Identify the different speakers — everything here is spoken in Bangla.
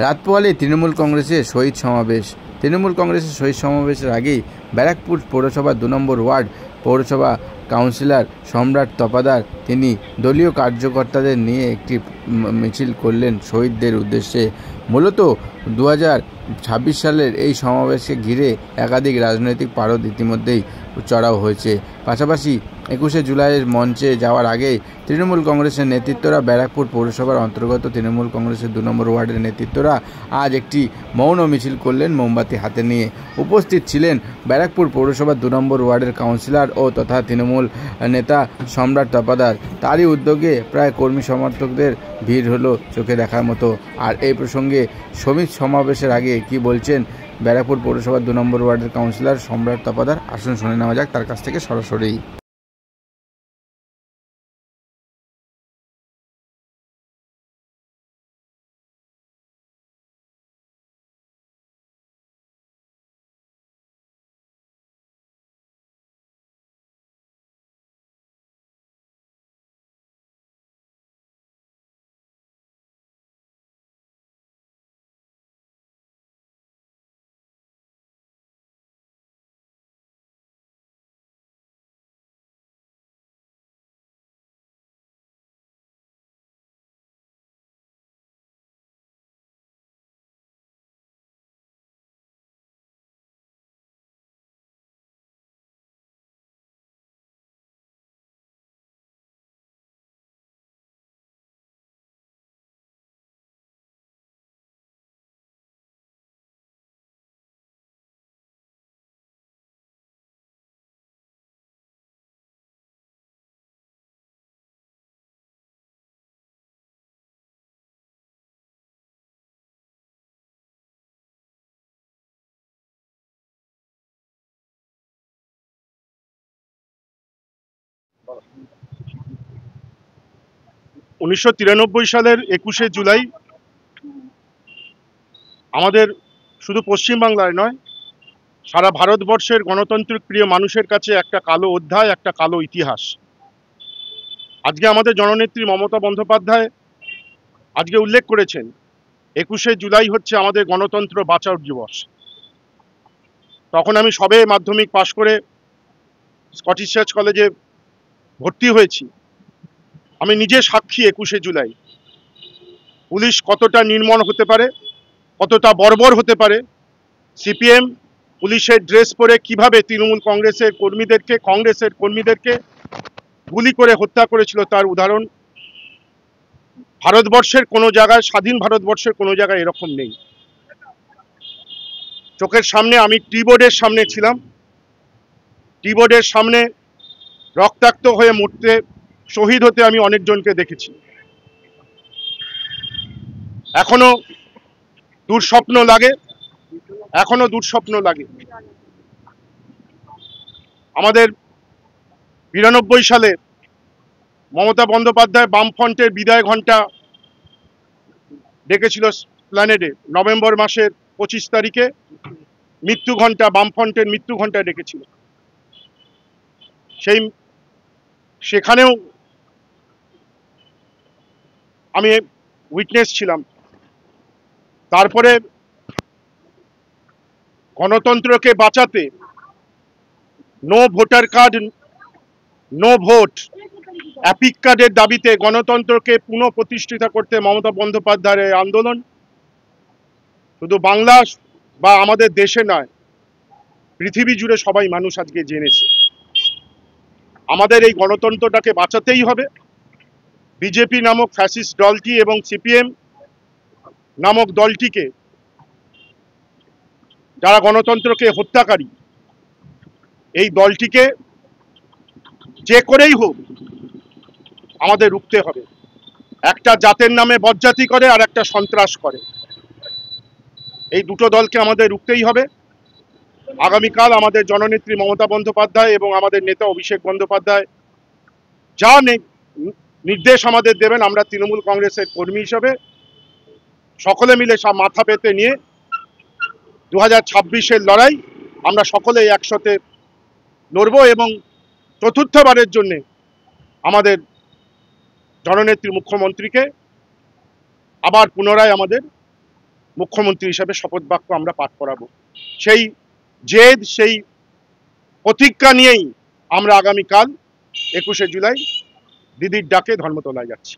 Speaker 1: রাত পোহালে তৃণমূল কংগ্রেসের শহীদ সমাবেশ। তৃণমূল কংগ্রেসের শহীদ সমাবেশের আগেই ব্যারাকপুর পৌরসভা 2 নম্বর ওয়ার্ড পৌরসভা কাউন্সিলর সম্রাট তপাদার তিনি দলীয় কার্যকর্তাদের নিয়ে একটি মিছিল করলেন শহীদদের উদ্দেশ্যে। মূলত 2026 সালের এই সমাবেশকে ঘিরে একাধিক রাজনৈতিক পারদ ইতিমধ্যেই চড়াও হয়েছে। পাশাপাশি 21শে জুলাইয়ের মঞ্চে যাওয়ার আগেই তৃণমূল কংগ্রেসের নেতৃত্বরা ব্যারাকপুর পৌরসভার অন্তর্গত তৃণমূল কংগ্রেসের 2 নম্বর ওয়ার্ডের নেতৃত্বরা আজ একটি মৌন মিছিল করলেন মোমবাতি হাতে নিয়ে। উপস্থিত ছিলেন ব্যারাকপুর পৌরসভার 2 নম্বর ওয়ার্ডের কাউন্সিলর ও তথা তৃণমূল নেতা সম্রাট তপাদার। তারই উদ্যোগে প্রায় কর্মী সমর্থকদের ভিড় হলো চোখে দেখার মতো। আর এই প্রসঙ্গে শহীদ সমাবেশের আগে কি বলছেন ব্যারাকপুর পৌরসভার 2 নম্বর ওয়ার্ডের কাউন্সিলর সম্রাট তপাদার, আসুন শুনে নেওয়া যাক তার কাছ থেকে সরাসরি।
Speaker 2: 1993 সালের 21শে জুলাই আমাদের শুধু পশ্চিমবাংলায় নয়, সারা ভারতবর্ষের গণতান্ত্রিক প্রিয় মানুষের কাছে একটা কালো অধ্যায়, একটা কালো ইতিহাস। আজকে আমাদের জননেত্রী মমতা বন্দ্যোপাধ্যায় আজকে উল্লেখ করেছেন 21শে জুলাই হচ্ছে আমাদের গণতন্ত্র বাঁচাও দিবস। তখন আমি সবে মাধ্যমিক পাশ করে স্কটিশ চার্চ কলেজে ভর্তি হয়েছি। আমি নিজে সাক্ষী 21শে জুলাই পুলিশ কতটা নির্মম হতে পারে, কতটা বর্বর হতে পারে। সিপিএম পুলিশের ড্রেস পরে কিভাবে তৃণমূল কংগ্রেসের কর্মীদেরকে গুলি করে হত্যা করেছিল তার উদাহরণ ভারতবর্ষের কোনো জায়গায়, স্বাধীন ভারতবর্ষের কোনো জায়গায় এরকম নেই। চোখের সামনে আমি টিবোর্ডের সামনে ছিলাম, টিবোর্ডের সামনে রক্তাক্ত হয়ে মরতে, শহীদ হতে আমি অনেকজনকে দেখেছি। এখনো দুঃস্বপ্ন লাগে। আমাদের 92 সালে মমতা বন্দ্যোপাধ্যায় বামফ্রন্টের বিদায় ঘণ্টা ডেকেছিল প্ল্যানেডে, নভেম্বর মাসের 25 তারিখে মৃত্যু ঘণ্টা, বামফ্রন্টের মৃত্যু ঘণ্টা ডেকেছিল। সেখানেও আমি উইটনেস ছিলাম। তারপরে গণতন্ত্রকে বাঁচাতে no voter card no vote, EPIC কার্ডের দাবিতে গণতন্ত্রকে পুনঃপ্রতিষ্ঠিত করতে মমতা বন্দ্যোপাধ্যায়ের আন্দোলন শুধু বাংলা বা আমাদের দেশে নয়, পৃথিবী জুড়ে সবাই মানুষ আজকে জেনেছে। আমাদের এই গণতন্ত্রটাকে বাঁচাতেই হবে। বিজেপি নামক ফ্যাসিস্ট দলটি এবং সিপিএম নামক দলটিকে, যারা গণতন্ত্রকে হত্যাকারী, এই দলটিকে যে করেই হোক আমাদের রুখতে হবে। একটা জাতের নামে বজ্জাতি করে আর একটা সন্ত্রাস করে, এই দুটো দলকে আমাদের রুখতেই হবে। আগামীকাল আমাদের জননেত্রী মমতা বন্দ্যোপাধ্যায় এবং আমাদের নেতা অভিষেক বন্দ্যোপাধ্যায় যা নির্দেশ আমাদের দেবেন, আমরা তৃণমূল কংগ্রেসের কর্মী হিসেবে সকলে মিলে সব মাথা পেতে নিয়ে 2026-এর লড়াই আমরা সকলেই একসাথে লড়ব এবং চতুর্থবারের জন্য আমাদের জননেত্রী মুখ্যমন্ত্রীকে আবার পুনরায় আমাদের মুখ্যমন্ত্রী হিসাবে শপথ বাক্য আমরা পাঠ করাবো। সেই জেদ, সেই প্রতিজ্ঞা নিয়েই আমরা আগামীকাল 21শে জুলাই দিদির ডাকে ধর্মতলায় যাচ্ছি।